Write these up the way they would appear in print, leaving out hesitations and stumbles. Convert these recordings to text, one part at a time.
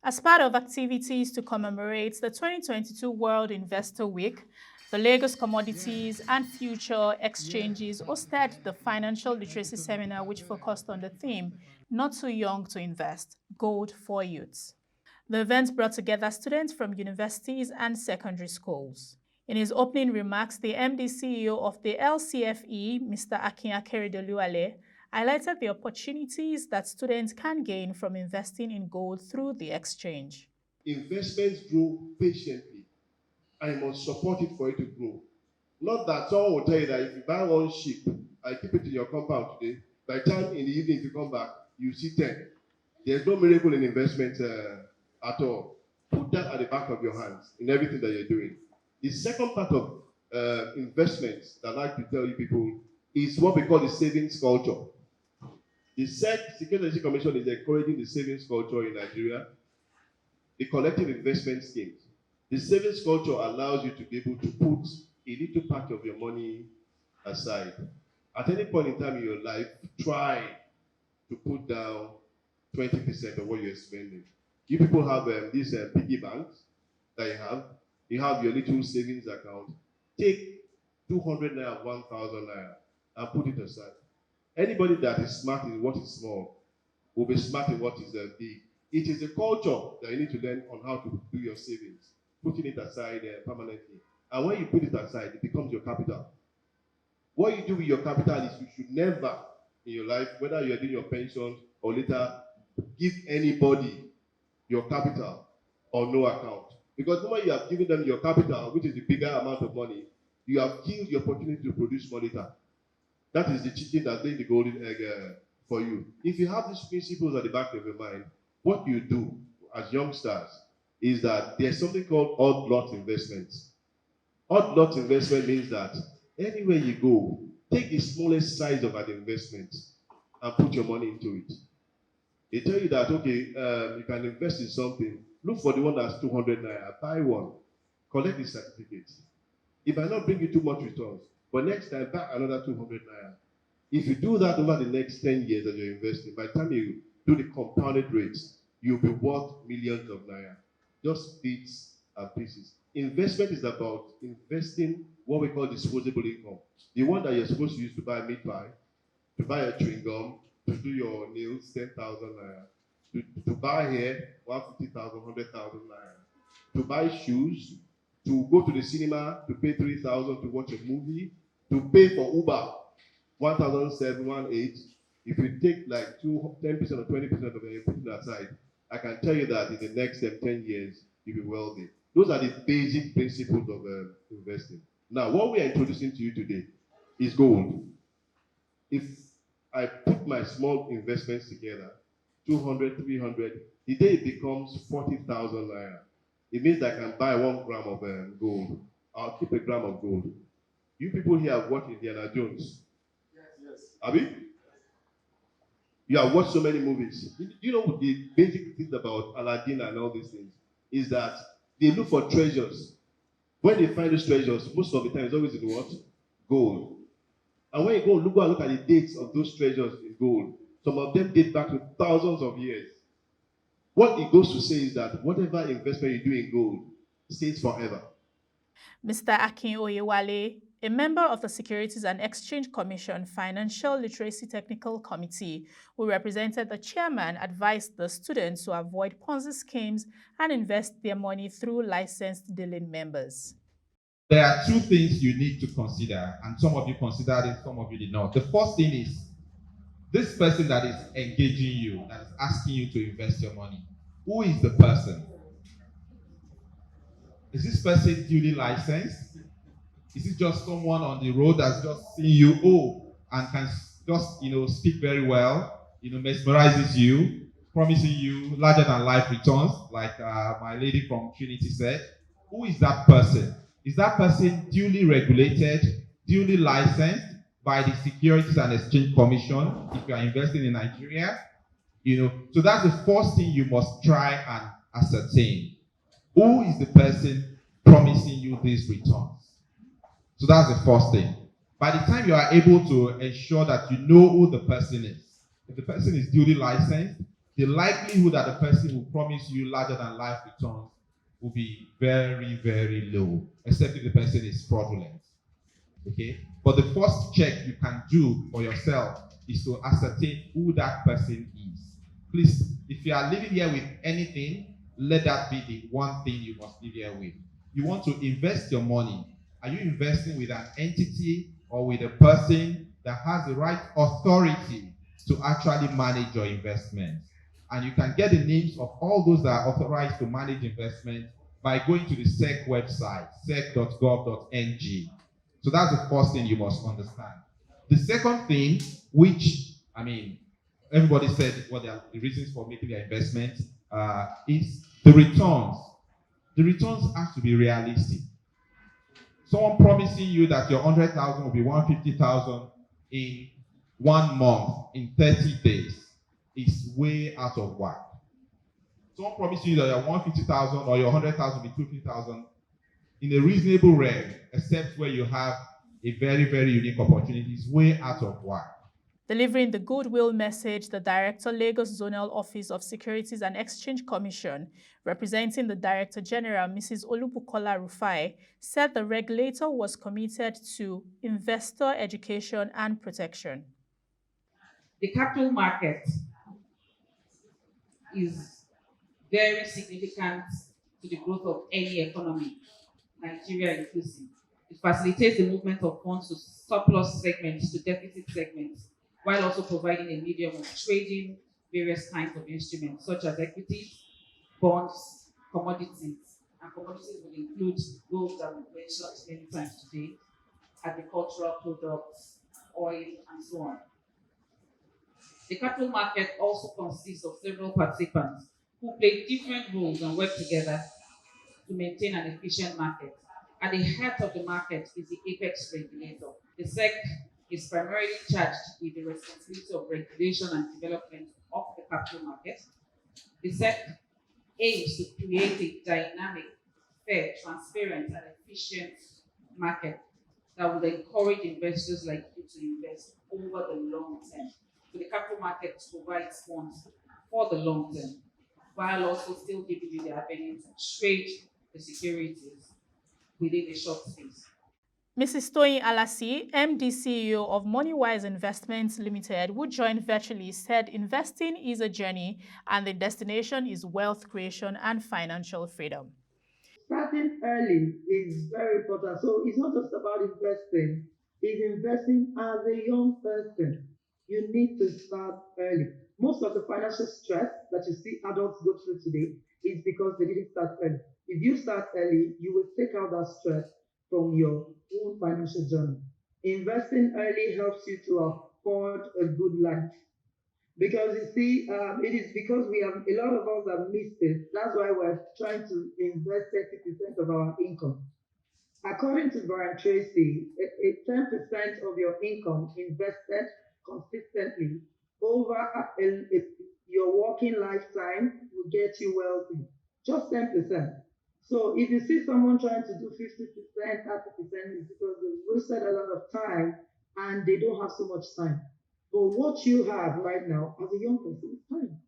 As part of activities to commemorate the 2022 World Investor Week, the Lagos Commodities and Future Exchanges hosted the Financial Literacy Seminar, which focused on the theme, Not Too Young to Invest, Gold for Youths. The event brought together students from universities and secondary schools. In his opening remarks, the MD CEO of the LCFE, Mr. Akin Akeredolu Ale, highlighted the opportunities that students can gain from investing in gold through the exchange. Investments grow patiently, and you must support it for it to grow. Not that someone will tell you that if you buy one sheep and keep it in your compound today, by the time in the evening if you come back, you see 10. There's no miracle in investment at all. Put that at the back of your hands in everything that you're doing. The second part of investments that I like to tell you people is what we call the savings culture. The Securities Commission is encouraging the savings culture in Nigeria, the collective investment schemes. The savings culture allows you to be able to put a little part of your money aside. At any point in time in your life, try to put down 20% of what you're spending. You people have these piggy banks that you have. You have your little savings account. Take 200 naira, 1,000 naira, and put it aside. Anybody that is smart in what is small will be smart in what is big. It is a culture that you need to learn on how to do your savings, putting it aside permanently. And when you put it aside, it becomes your capital. What you do with your capital is you should never in your life, whether you're doing your pension or later, give anybody your capital or no account. Because the moment you have given them your capital, which is the bigger amount of money, you have killed the opportunity to produce more later. That is the chicken that laid the golden egg for you. If you have these principles at the back of your mind, what you do as youngsters is that there's something called odd lot investments. Odd lot investment means that anywhere you go, take the smallest size of an investment and put your money into it. They tell you that, okay, you can invest in something. Look for the one that's 200 naira. Buy one. Collect the certificate. It might not bring you too much returns, but next time, buy another 200 naira. If you do that over the next 10 years that you're investing, by the time you do the compounded rates, you'll be worth millions of naira. Just bits and pieces. Investment is about investing what we call disposable income. The one that you're supposed to use to buy meat pie, to buy a chewing gum, to do your nails, 10,000 naira. To buy hair, 150,000, 100,000 naira. To buy shoes, to go to the cinema, to pay 3,000 to watch a movie, to pay for Uber, 1,718. If you take like 10% or 20% of it and put it aside, I can tell you that in the next 10 years, you'll be wealthy. Those are the basic principles of investing. Now, what we are introducing to you today is gold. If I put my small investments together, 200, 300, the day it becomes 40,000 naira. It means I can buy 1 gram of gold. I'll keep a gram of gold. You people here have watched Indiana Jones. Yes. Abi? You have watched so many movies. You know the basic things about Aladdin and all these things is that they look for treasures. When they find those treasures, most of the time it's always in what? Gold. And when you go and look at the dates of those treasures in gold, some of them date back to thousands of years. What it goes to say is that whatever investment you do in gold stays forever. Mr. Akin Oyewale, a member of the Securities and Exchange Commission Financial Literacy Technical Committee, who represented the chairman, advised the students to avoid Ponzi schemes and invest their money through licensed dealing members. There are 2 things you need to consider, and some of you considered it, some of you did not. The first thing is, this person that is engaging you, that is asking you to invest your money, who is the person? Is this person duly licensed? Is it just someone on the road that's just seeing you, and can just, speak very well, mesmerizes you, promising you larger than life returns, like my lady from Trinity said? Who is that person? Is that person duly regulated, duly licensed by the Securities and Exchange Commission if you are investing in Nigeria? So that's the first thing you must try and ascertain. Who is the person promising you these returns? So that's the first thing. By the time you are able to ensure that you know who the person is, if the person is duly licensed, the likelihood that the person will promise you larger than life returns will be very, very low, except if the person is fraudulent. Okay? But the first check you can do for yourself is to ascertain who that person is. Please, if you are living here with anything, let that be the one thing you must live here with. You want to invest your money. Are you investing with an entity or with a person that has the right authority to actually manage your investments? And you can get the names of all those that are authorized to manage investments by going to the SEC website, sec.gov.ng. So that's the first thing you must understand. The second thing, which, I mean, everybody said what are the reasons for making their investments, is the returns. The returns have to be realistic. Someone promising you that your 100,000 will be 150,000 in 1 month, in 30 days, is way out of whack. Someone promising you that your 150,000 or your 100,000 will be 250,000 in a reasonable range, except where you have a very, very unique opportunity, is way out of whack. Delivering the goodwill message, the Director, Lagos Zonal Office of Securities and Exchange Commission, representing the Director General, Mrs. Olubukola Rufai, said the regulator was committed to investor education and protection. The capital market is very significant to the growth of any economy, Nigeria inclusive. It facilitates the movement of funds to surplus segments to deficit segments, while also providing a medium of trading various kinds of instruments, such as equities, bonds, commodities. And commodities will include those that we mentioned many times today, agricultural products, oil, and so on. The capital market also consists of several participants who play different roles and work together to maintain an efficient market. At the heart of the market is the apex regulator. The SEC is primarily charged with the responsibility of regulation and development of the capital market. The SEC aims to create a dynamic, fair, transparent, and efficient market that would encourage investors like you to invest over the long term. So the capital market provides funds for the long term, while also still giving you the ability to trade the securities within a short space. Mrs. Toyin Alasi MD CEO of MoneyWise Investments Limited, who joined virtually, said investing is a journey and the destination is wealth creation and financial freedom. Starting early is very important. So it's not just about investing, it's investing as a young person. You need to start early. Most of the financial stress that you see adults go through today is because they didn't start early. If you start early, you will take out that stress from your own financial journey. Investing early helps you to afford a good life. Because you see, it is because we have a lot of us have missed it. That's why we're trying to invest 30% of our income. According to Brian Tracy, 10% of your income invested consistently over your working lifetime will get you wealthy. Just 10%. So if you see someone trying to do 50%, 30%, it's because they've wasted a lot of time and they don't have so much time. But what you have right now as a young person is time.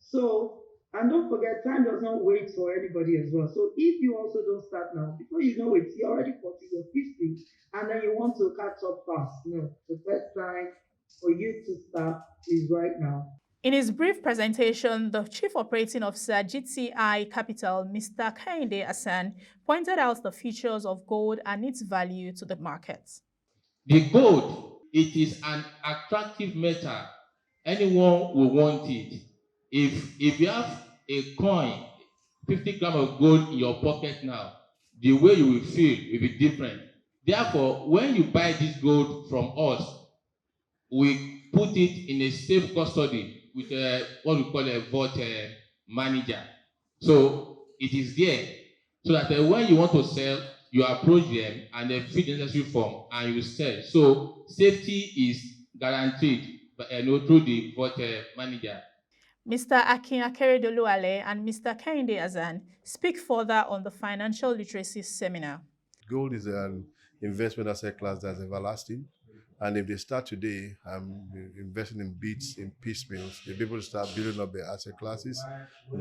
So, and don't forget, time does not wait for anybody as well. So if you also don't start now, before you know it, you're already 40, you're 50, and then you want to catch up fast. No, the best time for you to start is right now. In his brief presentation, the Chief Operating Officer, GTI Capital, Mr. Kehinde Hassan, pointed out the features of gold and its value to the market. The gold, it is an attractive metal. Anyone will want it. If you have a coin, 50 grams of gold in your pocket now, the way you will feel will be different. Therefore, when you buy this gold from us, we put it in a safe custody with what we call a vault manager. So it is there, so that when you want to sell, you approach them and they fill the necessary form and you sell. So safety is guaranteed through the vault manager. Mr. Akin Akeredolu Ale and Mr. Kehinde Hassan speak further on the financial literacy seminar. Gold is an investment asset class that's everlasting. And if they start today investing in bits, in piecemeals, they'll be able to start building up their asset classes.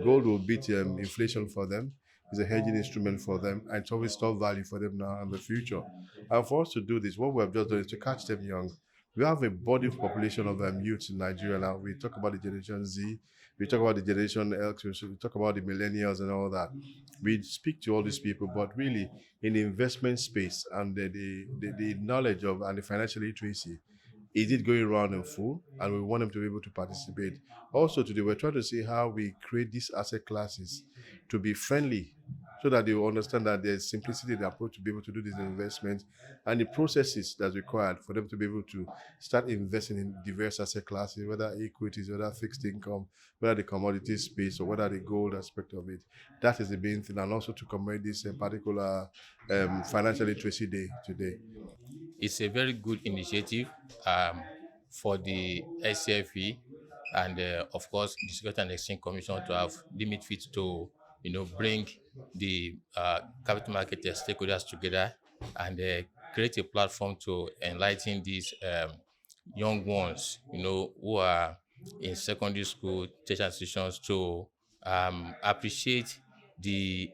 Gold will beat inflation for them. It's a hedging instrument for them, and it's always store value for them now and the future. And for us to do this, what we have just done is to catch them young. We have a budding population of youths in Nigeria now. We talk about the Generation Z, we talk about the Generation X, we talk about the millennials and all that. We speak to all these people, but really in the investment space and the knowledge of and the financial literacy, is it going around in full? And we want them to be able to participate. Also today, we're trying to see how we create these asset classes to be friendly so that they will understand that there's simplicity in the approach to be able to do these investments and the processes that's required for them to be able to start investing in diverse asset classes, whether equities, whether fixed income, whether the commodity space, or whether the gold aspect of it. That is the main thing, and also to commemorate this particular financial literacy day today. It's a very good initiative for the LCFE and of course the Securities and Exchange Commission to have limit fit to bring the capital market stakeholders together and create a platform to enlighten these young ones who are in secondary school, tertiary institutions to appreciate the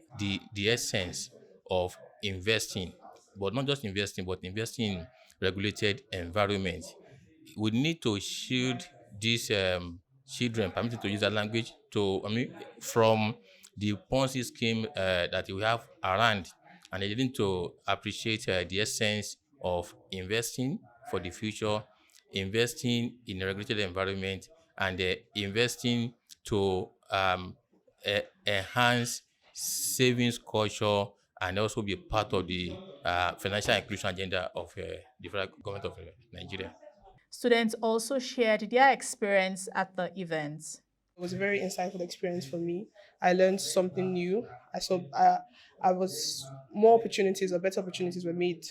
essence of investing, but not just investing, but investing in regulated environment. We need to shield these children, permitted to use that language, from the Ponzi scheme that we have around, and they need to appreciate the essence of investing for the future, investing in a regulated environment, and investing to enhance savings culture and also be part of the financial inclusion agenda of the federal government of Nigeria. Students also shared their experience at the event. It was a very insightful experience for me. I learned something new. I was more opportunities or better opportunities were made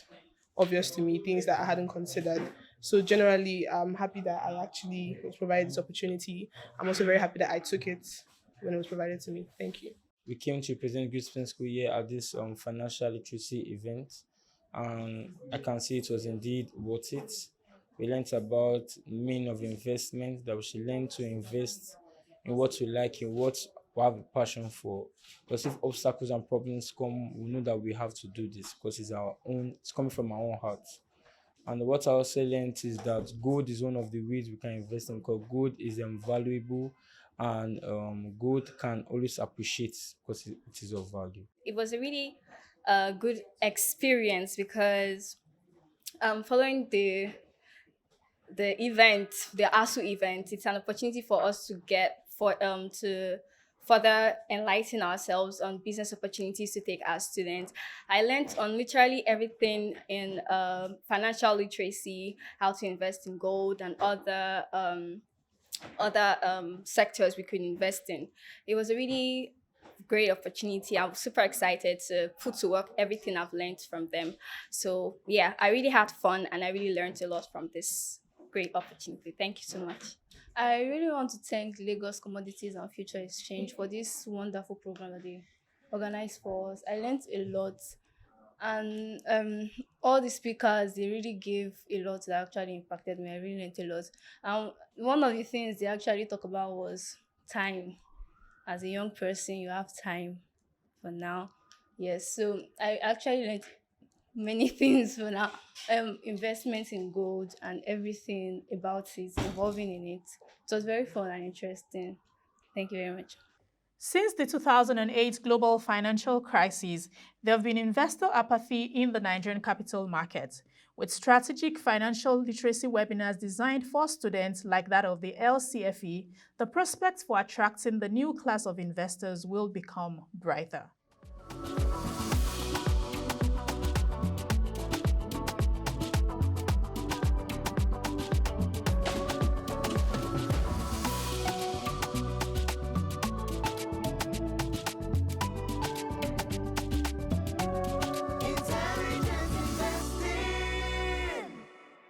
obvious to me, things that I hadn't considered. So generally, I'm happy that I actually was provided this opportunity. I'm also very happy that I took it when it was provided to me. Thank you. We came to present Great Spring School Year at this financial literacy event, and I can see it was indeed worth it. We learned about meaning of investment, that we should learn to invest in what we like, in what we have a passion for. Because if obstacles and problems come, we know that we have to do this because it's coming from our own heart. And what I also learned is that gold is one of the ways we can invest in, because gold is valuable, and gold can always appreciate because it is of value. It was a really good experience because following the event, the ASU event, it's an opportunity for us to further enlighten ourselves on business opportunities to take as students. I learned on literally everything in financial literacy, how to invest in gold and other sectors we could invest in. It was a really great opportunity. I'm super excited to put to work everything I've learned from them. So yeah, I really had fun and I really learned a lot from this great opportunity. Thank you so much. I really want to thank Lagos Commodities and Future Exchange for this wonderful program that they organized for us. I learned a lot, and all the speakers, they really gave a lot that actually impacted me. I really learned a lot. And one of the things they actually talk about was time. As a young person, you have time for now. Yes, so I actually learned many things for now. Investments in gold and everything about it, involving in it. It was very fun and interesting. Thank you very much. Since the 2008 global financial crisis, there have been investor apathy in the Nigerian capital market. With strategic financial literacy webinars designed for students like that of the LCFE, the prospects for attracting the new class of investors will become brighter.